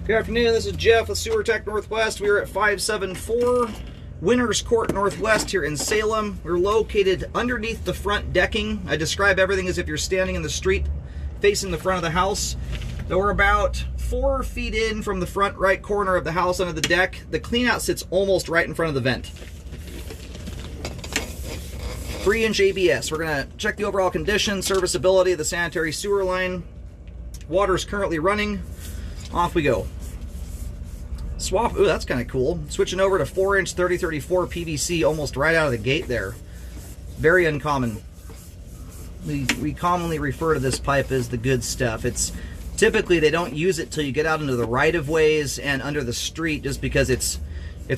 Good afternoon, this is Jeff with Sewer Tech Northwest. We are at 574 Winners Court Northwest here in Salem. We're located underneath the front decking. I describe everything as if you're standing in the street facing the front of the house. So we're about 4 feet in from the front right corner of the house under the deck. The cleanout sits almost right in front of the vent. 3-inch ABS. We're going to check the overall condition, serviceability of the sanitary sewer line. Water's currently running. Off we go. Swap, ooh, that's kind of cool. Switching over to 4-inch 3034 PVC almost right out of the gate there. Very uncommon. We commonly refer to this pipe as the good stuff. It's typically they don't use it till you get out into the right-of-ways and under the street, just because it's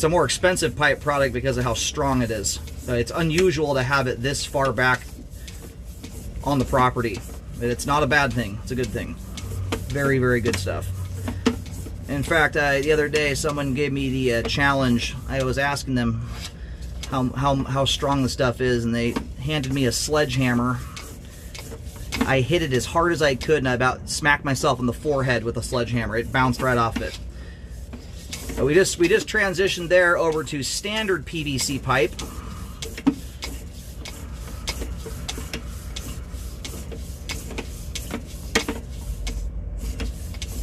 a more expensive pipe product because of how strong it is. It's unusual to have it this far back on the property. It's not a bad thing. It's a good thing. Very, very good stuff. In fact, the other day someone gave me the challenge. I was asking them how strong the stuff is, and they handed me a sledgehammer. I hit it as hard as I could, and I about smacked myself in the forehead with a sledgehammer. It bounced right off it. But we just transitioned there over to standard PVC pipe.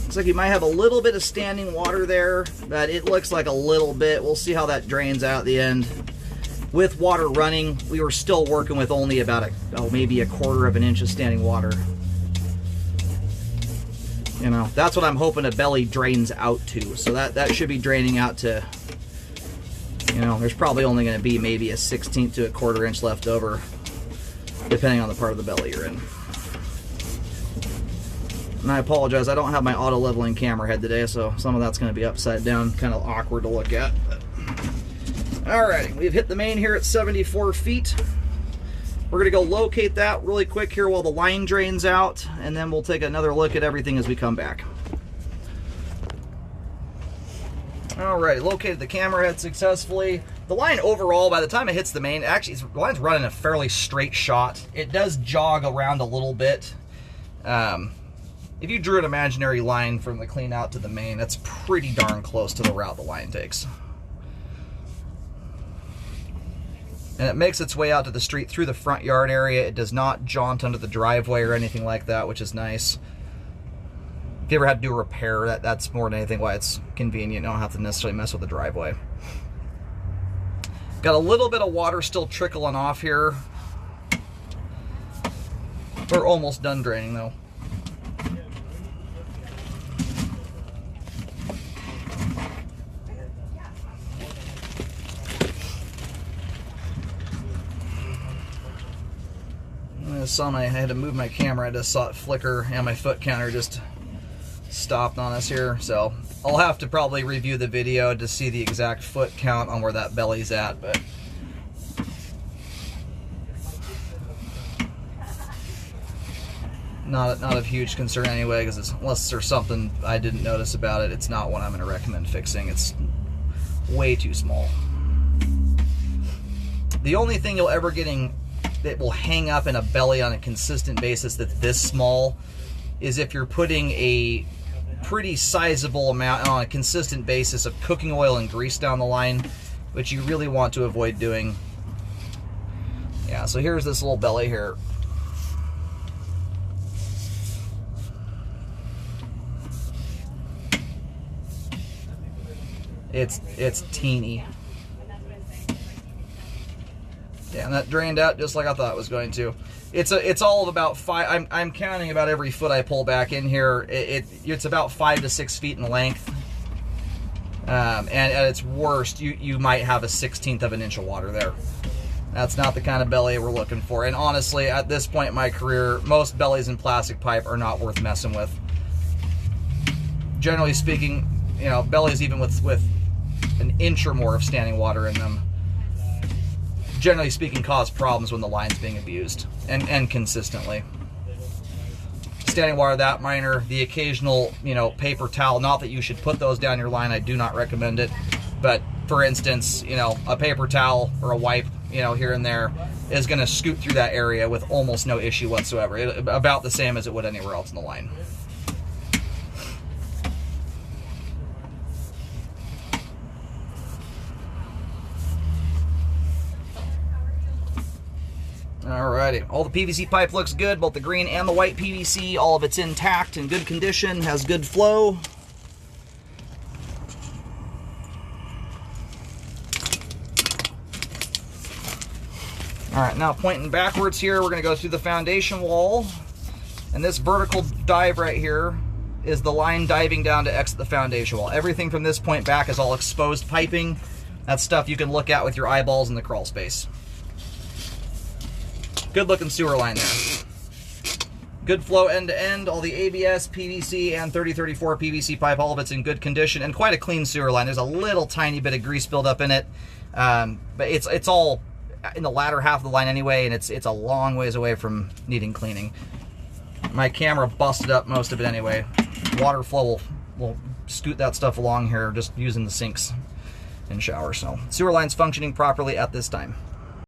Looks like you might have a little bit of standing water there, but it looks like a little bit. We'll see how that drains out at the end. With water running, we were still working with only about maybe a 1/4 of an inch of standing water. You know, that's what I'm hoping a belly drains out to. So that should be draining out to, you know, there's probably only going to be maybe a 1/16 to a 1/4 inch left over, depending on the part of the belly you're in. And I apologize, I don't have my auto leveling camera head today, so some of that's going to be upside down, kind of awkward to look at. Alright, we've hit the main here at 74 feet. We're going to go locate that really quick here while the line drains out, and then we'll take another look at everything as we come back. Alright, located the camera head successfully. The line overall, by the time it hits the main, actually the line's running a fairly straight shot. It does jog around a little bit. If you drew an imaginary line from the clean out to the main, that's pretty darn close to the route the line takes. And it makes its way out to the street through the front yard area. It does not jaunt under the driveway or anything like that, which is nice. If you ever had to do a repair, that's more than anything why it's convenient. You don't have to necessarily mess with the driveway. Got a little bit of water still trickling off here. We're almost done draining though. I had to move my camera. I just saw it flicker, and my foot counter just stopped on us here. So I'll have to probably review the video to see the exact foot count on where that belly's at. But not of huge concern anyway, because unless there's something I didn't notice about it, it's not one I'm going to recommend fixing. It's way too small. The only thing you'll ever that will hang up in a belly on a consistent basis that's this small is if you're putting a pretty sizable amount on a consistent basis of cooking oil and grease down the line, which you really want to avoid doing. Yeah, so here's this little belly here. It's teeny. Yeah, and that drained out just like I thought it was going to. It's all of about 5. I'm counting about every foot I pull back in here. It's about 5 to 6 feet in length. And at its worst, you might have a 1/16 of an inch of water there. That's not the kind of belly we're looking for. And honestly, at this point in my career, most bellies in plastic pipe are not worth messing with. Generally speaking, you know, bellies even with an inch or more of standing water in them, generally speaking, cause problems when the line's being abused, and consistently. Standing water that minor, the occasional, you know, paper towel, not that you should put those down your line, I do not recommend it, but for instance, you know, a paper towel or a wipe, you know, here and there is going to scoot through that area with almost no issue whatsoever, about the same as it would anywhere else in the line. Alrighty, all the PVC pipe looks good, both the green and the white PVC, all of it's intact, in good condition, has good flow. Alright, now pointing backwards here, we're going to go through the foundation wall, and this vertical dive right here is the line diving down to exit the foundation wall. Everything from this point back is all exposed piping. That's stuff you can look at with your eyeballs in the crawl space. Good looking sewer line there. Good flow end to end. All the ABS, PVC, and 3034 PVC pipe, all of it's in good condition, and quite a clean sewer line. There's a little tiny bit of grease buildup in it, but it's all in the latter half of the line anyway, and it's a long ways away from needing cleaning. My camera busted up most of it anyway. Water flow will scoot that stuff along here just using the sinks and showers. So sewer line's functioning properly at this time.